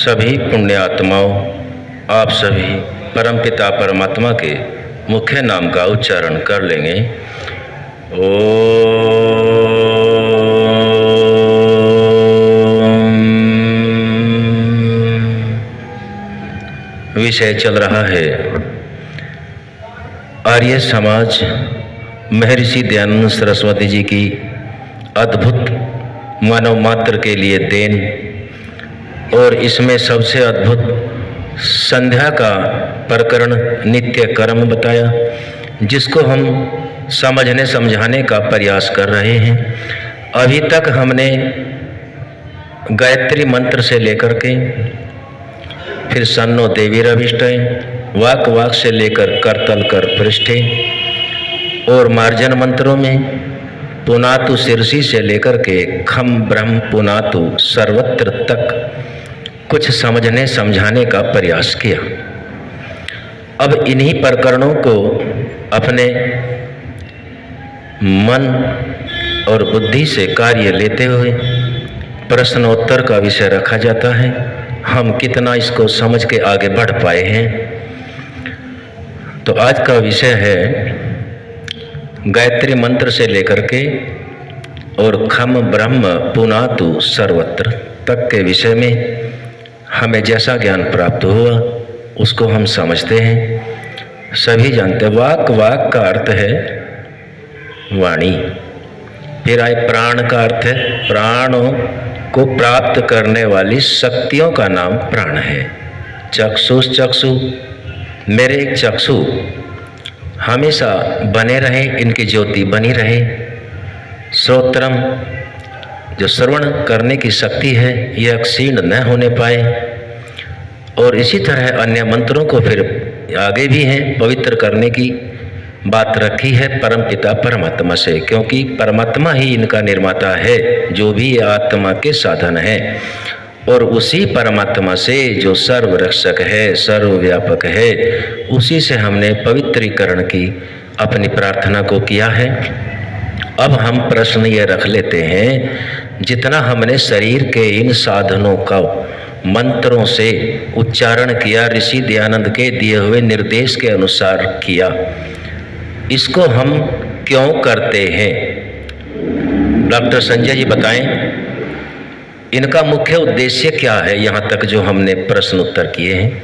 सभी पुण्य आत्माओं, आप सभी परमपिता परमात्मा के मुख्य नाम का उच्चारण कर लेंगे। विषय चल रहा है आर्य समाज महर्षि दयानंद सरस्वती जी की अद्भुत मानव मात्र के लिए देन, और इसमें सबसे अद्भुत संध्या का प्रकरण नित्य कर्म बताया, जिसको हम समझने समझाने का प्रयास कर रहे हैं। अभी तक हमने गायत्री मंत्र से लेकर के फिर सन्नो देवी रविष्टय, वाक वाक से लेकर करतल कर पृष्ठे, और मार्जन मंत्रों में पुनातु शीर्षि से लेकर के खम ब्रह्म पुनातु सर्वत्र तक कुछ समझने समझाने का प्रयास किया। अब इन्हीं प्रकरणों को अपने मन और बुद्धि से कार्य लेते हुए प्रश्नोत्तर का विषय रखा जाता है। हम कितना इसको समझ के आगे बढ़ पाए हैं। तो आज का विषय है गायत्री मंत्र से लेकर के और खम ब्रह्म पुनातु सर्वत्र तक के विषय में हमें जैसा ज्ञान प्राप्त हुआ उसको हम समझते हैं। सभी जानते हैं वाक, वाक का अर्थ है वाणी। फिर आए प्राण का अर्थ है, प्राणों को प्राप्त करने वाली शक्तियों का नाम प्राण है। चक्षुष, चक्षु मेरे एक चक्षु हमेशा बने रहे, इनकी ज्योति बनी रहे। श्रोत्रम जो श्रवण करने की शक्ति है यह क्षीण न होने पाए। और इसी तरह अन्य मंत्रों को फिर आगे भी हैं पवित्र करने की बात रखी है परमपिता परमात्मा से, क्योंकि परमात्मा ही इनका निर्माता है, जो भी ये आत्मा के साधन है। और उसी परमात्मा से जो सर्वरक्षक है, सर्वव्यापक है, उसी से हमने पवित्रीकरण की अपनी प्रार्थना को किया है। अब हम प्रश्न ये रख लेते हैं, जितना हमने शरीर के इन साधनों का मंत्रों से उच्चारण किया, ऋषि दयानंद के दिए हुए निर्देश के अनुसार किया, इसको हम क्यों करते हैं? डॉक्टर संजय जी बताएं, इनका मुख्य उद्देश्य क्या है? यहाँ तक जो हमने प्रश्न उत्तर किए हैं,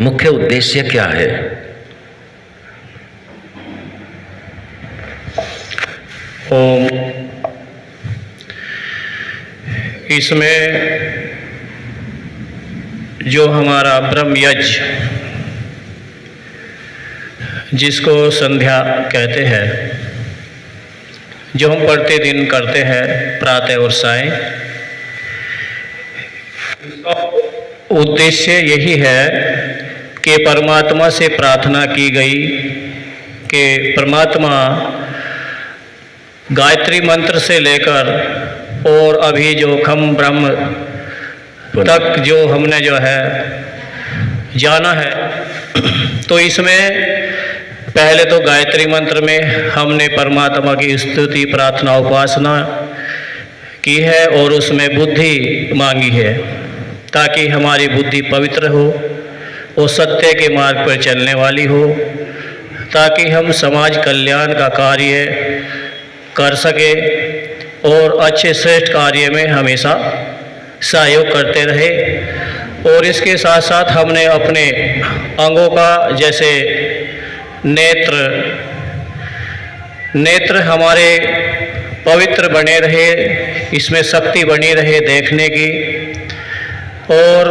मुख्य उद्देश्य क्या है? ओम। इसमें जो हमारा ब्रह्म यज्ञ, जिसको संध्या कहते हैं, जो हम प्रतिदिन करते हैं प्रातः और साय, उद्देश्य यही है कि परमात्मा से प्रार्थना की गई कि परमात्मा गायत्री मंत्र से लेकर और अभी जो खम ब्रह्म तक जो हमने जो है जाना है, तो इसमें पहले तो गायत्री मंत्र में हमने परमात्मा की स्तुति प्रार्थना उपासना की है और उसमें बुद्धि मांगी है, ताकि हमारी बुद्धि पवित्र हो और सत्य के मार्ग पर चलने वाली हो, ताकि हम समाज कल्याण का कार्य कर सके और अच्छे श्रेष्ठ कार्य में हमेशा सहयोग करते रहे। और इसके साथ साथ हमने अपने अंगों का, जैसे नेत्र हमारे पवित्र बने रहे, इसमें शक्ति बनी रहे देखने की, और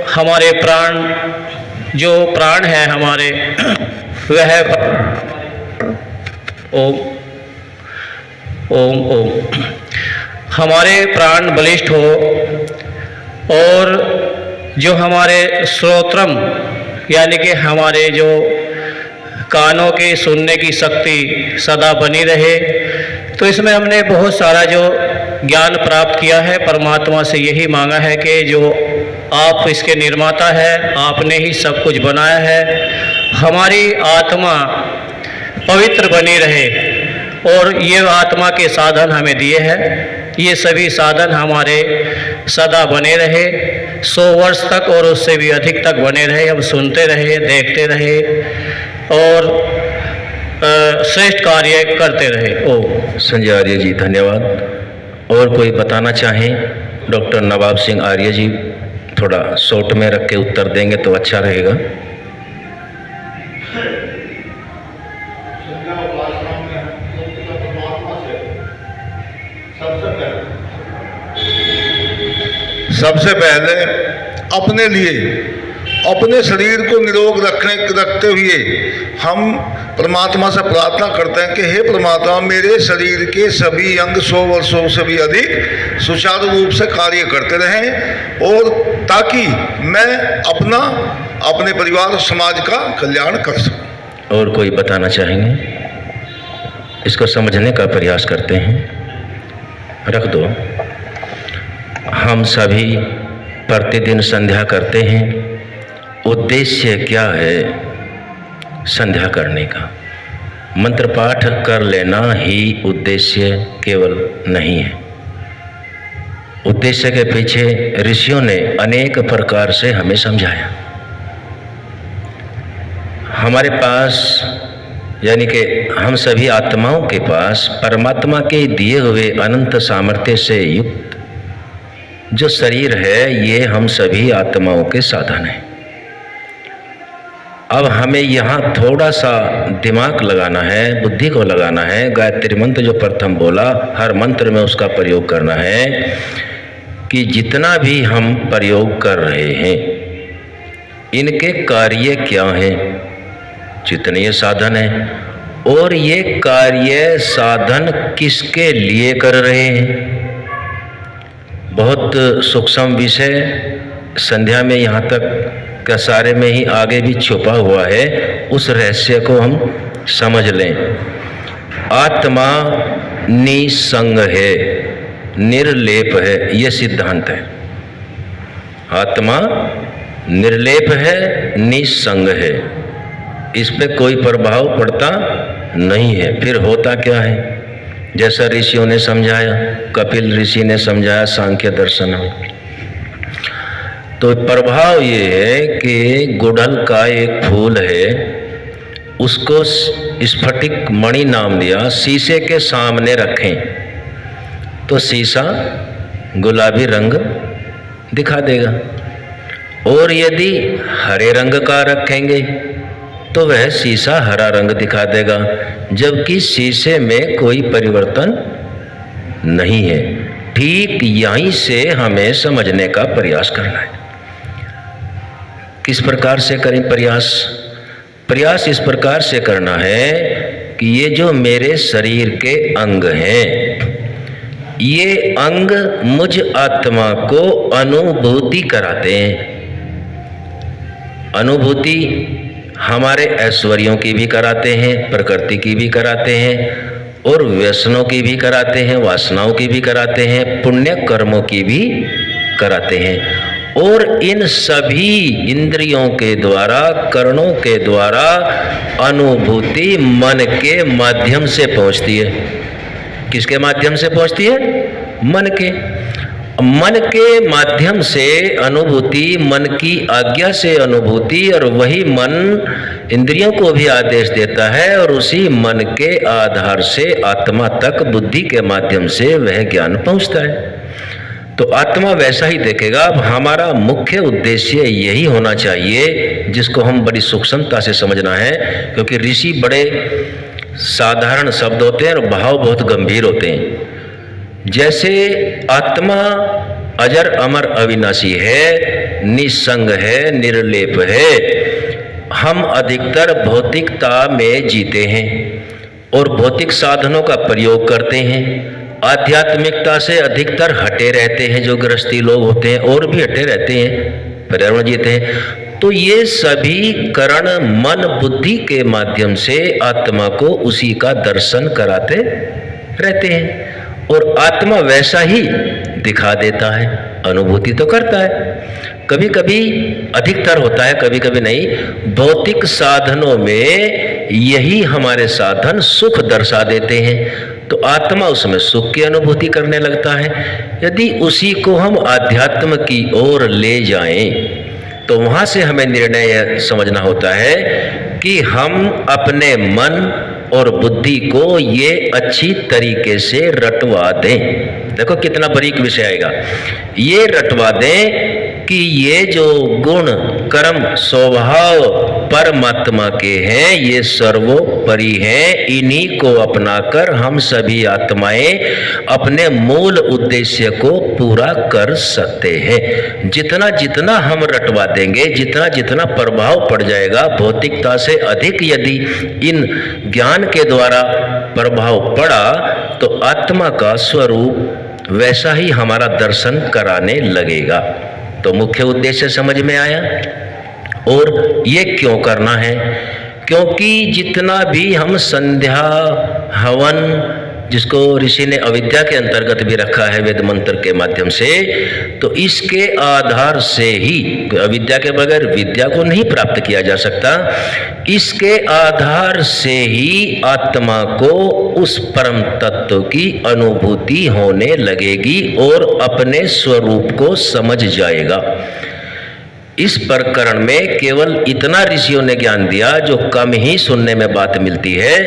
हमारे प्राण, जो प्राण है हमारे, वह ओम ओम ओम, हमारे प्राण बलिष्ठ हो, और जो हमारे श्रोत्रम यानी कि हमारे जो कानों के सुनने की शक्ति सदा बनी रहे। तो इसमें हमने बहुत सारा जो ज्ञान प्राप्त किया है, परमात्मा से यही मांगा है कि जो आप इसके निर्माता है, आपने ही सब कुछ बनाया है, हमारी आत्मा पवित्र बनी रहे, और ये आत्मा के साधन हमें दिए हैं। ये सभी साधन हमारे सदा बने रहे, 100 वर्ष तक और उससे भी अधिक तक बने रहे, हम सुनते रहे, देखते रहे और श्रेष्ठ कार्य करते रहे। ओ संजय आर्य जी धन्यवाद। और कोई बताना चाहें? डॉक्टर नवाब सिंह आर्य जी थोड़ा शॉर्ट में रख के उत्तर देंगे तो अच्छा रहेगा। सबसे पहले अपने लिए, अपने शरीर को निरोग रखते हुए हम परमात्मा से प्रार्थना करते हैं कि हे परमात्मा, मेरे शरीर के सभी अंग 100 वर्षों से भी अधिक सुचारू रूप से कार्य करते रहें और ताकि मैं अपना, अपने परिवार और समाज का कल्याण कर सकूं। और कोई बताना चाहेंगे? इसको समझने का प्रयास करते हैं। रख दो। हम सभी प्रतिदिन संध्या करते हैं। उद्देश्य क्या है संध्या करने का? मंत्र पाठ कर लेना ही उद्देश्य केवल नहीं है। उद्देश्य के पीछे ऋषियों ने अनेक प्रकार से हमें समझाया। हमारे पास यानी कि हम सभी आत्माओं के पास परमात्मा के दिए हुए अनंत सामर्थ्य से युक्त जो शरीर है, ये हम सभी आत्माओं के साधन हैं। अब हमें यहाँ थोड़ा सा दिमाग लगाना है, बुद्धि को लगाना है। गायत्री मंत्र जो प्रथम बोला, हर मंत्र में उसका प्रयोग करना है कि जितना भी हम प्रयोग कर रहे हैं इनके कार्य क्या हैं, जितने ये साधन हैं, और ये कार्य साधन किसके लिए कर रहे हैं। बहुत सूक्ष्म विषय संध्या में यहाँ तक का सारे में ही आगे भी छुपा हुआ है, उस रहस्य को हम समझ लें। आत्मा निसंग है, निर्लेप है, ये सिद्धांत है। आत्मा निर्लेप है, निसंग है, इस पे कोई प्रभाव पड़ता नहीं है। फिर होता क्या है? जैसा ऋषियों ने समझाया, कपिल ऋषि ने समझाया सांख्य दर्शन में, तो प्रभाव ये है कि गुड़हल का एक फूल है, उसको स्फटिक मणि नाम दिया, शीशे के सामने रखें तो शीशा गुलाबी रंग दिखा देगा, और यदि हरे रंग का रखेंगे तो वह शीशा हरा रंग दिखा देगा, जबकि शीशे में कोई परिवर्तन नहीं है। ठीक यहीं से हमें समझने का प्रयास करना है। किस प्रकार से करें प्रयास? प्रयास इस प्रकार से करना है कि ये जो मेरे शरीर के अंग हैं, ये अंग मुझ आत्मा को अनुभूति कराते हैं। अनुभूति हमारे ऐश्वर्यों की भी कराते हैं, प्रकृति की भी कराते हैं, और व्यसनों की भी कराते हैं, वासनाओं की भी कराते हैं, पुण्य कर्मों की भी कराते हैं। और इन सभी इंद्रियों के द्वारा, कर्णों के द्वारा अनुभूति मन के माध्यम से पहुंचती है। किसके माध्यम से पहुंचती है? मन के। मन के माध्यम से अनुभूति, मन की आज्ञा से अनुभूति, और वही मन इंद्रियों को भी आदेश देता है, और उसी मन के आधार से आत्मा तक बुद्धि के माध्यम से वह ज्ञान पहुंचता है। तो आत्मा वैसा ही देखेगा। अब हमारा मुख्य उद्देश्य यही होना चाहिए, जिसको हम बड़ी सूक्ष्मता से समझना है, क्योंकि ऋषि बड़े साधारण शब्द होते हैं और भाव बहुत गंभीर होते हैं। जैसे आत्मा अजर अमर अविनाशी है, निसंग है, निर्लेप है। हम अधिकतर भौतिकता में जीते हैं और भौतिक साधनों का प्रयोग करते हैं। आध्यात्मिकता से अधिकतर हटे रहते हैं जो गृहस्थी लोग होते हैं, और भी हटे रहते हैं, पर्यावरण जीते हैं। तो ये सभी करण मन बुद्धि के माध्यम से आत्मा को उसी का दर्शन कराते रहते हैं, और आत्मा वैसा ही दिखा देता है, अनुभूति तो करता है। कभी कभी अधिकतर होता है, कभी कभी नहीं। भौतिक साधनों में यही हमारे साधन सुख दर्शा देते हैं। तो आत्मा उसमें सुख की अनुभूति करने लगता है। यदि उसी को हम आध्यात्म की ओर ले जाएं तो वहाँ से हमें निर्णय यह समझना होता है कि हम अपने मन और बुद्धि को ये अच्छी तरीके से रटवा दें। देखो कितना बारीक विषय आएगा। ये रटवा दें कि ये जो गुण कर्म स्वभाव परमात्मा के हैं, ये सर्वोपरि हैं, इन्हीं को अपनाकर हम सभी आत्माएं अपने मूल उद्देश्य को पूरा कर सकते हैं। जितना जितना हम रटवा देंगे, जितना जितना प्रभाव पड़ जाएगा, भौतिकता से अधिक यदि इन ज्ञान के द्वारा प्रभाव पड़ा तो आत्मा का स्वरूप वैसा ही हमारा दर्शन कराने लगेगा। तो मुख्य उद्देश्य समझ में आया। और ये क्यों करना है? क्योंकि जितना भी हम संध्या हवन, जिसको ऋषि ने अविद्या के अंतर्गत भी रखा है वेद मंत्र के माध्यम से, तो इसके आधार से ही, अविद्या के बगैर विद्या को नहीं प्राप्त किया जा सकता, इसके आधार से ही आत्मा को उस परम तत्व की अनुभूति होने लगेगी और अपने स्वरूप को समझ जाएगा। इस प्रकरण में केवल इतना ऋषियों ने ज्ञान दिया जो कम ही सुनने में बात मिलती है।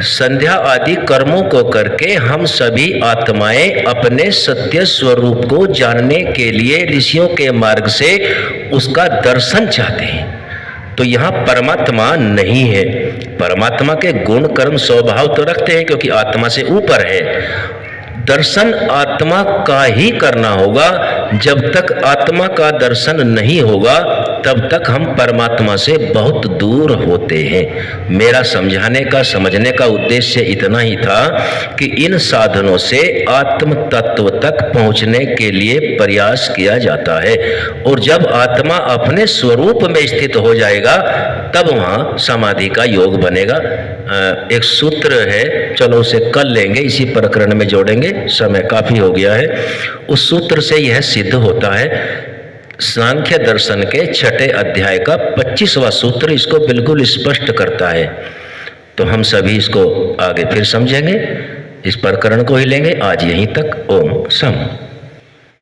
संध्या आदि कर्मों को करके हम सभी आत्माएं अपने सत्य स्वरूप को जानने के लिए ऋषियों के मार्ग से उसका दर्शन चाहते हैं। तो यहाँ परमात्मा नहीं है। परमात्मा के गुण कर्म स्वभाव तो रखते हैं क्योंकि आत्मा से ऊपर है। दर्शन आत्मा का ही करना होगा। जब तक आत्मा का दर्शन नहीं होगा तब तक हम परमात्मा से बहुत दूर होते हैं। मेरा समझाने का, समझने का उद्देश्य इतना ही था कि इन साधनों से आत्म तत्व तक पहुंचने के लिए प्रयास किया जाता है। और जब आत्मा अपने स्वरूप में स्थित हो जाएगा तब वहाँ समाधि का योग बनेगा। एक सूत्र है, चलो उसे कल लेंगे, इसी प्रकरण में जोड़ेंगे, समय काफ़ी हो गया है। उस सूत्र से यह सिद्ध होता है। सांख्य दर्शन के 6ठे अध्याय का 25वां सूत्र इसको बिल्कुल स्पष्ट करता है। तो हम सभी इसको आगे फिर समझेंगे, इस प्रकरण को ही लेंगे। आज यहीं तक। ओम सम।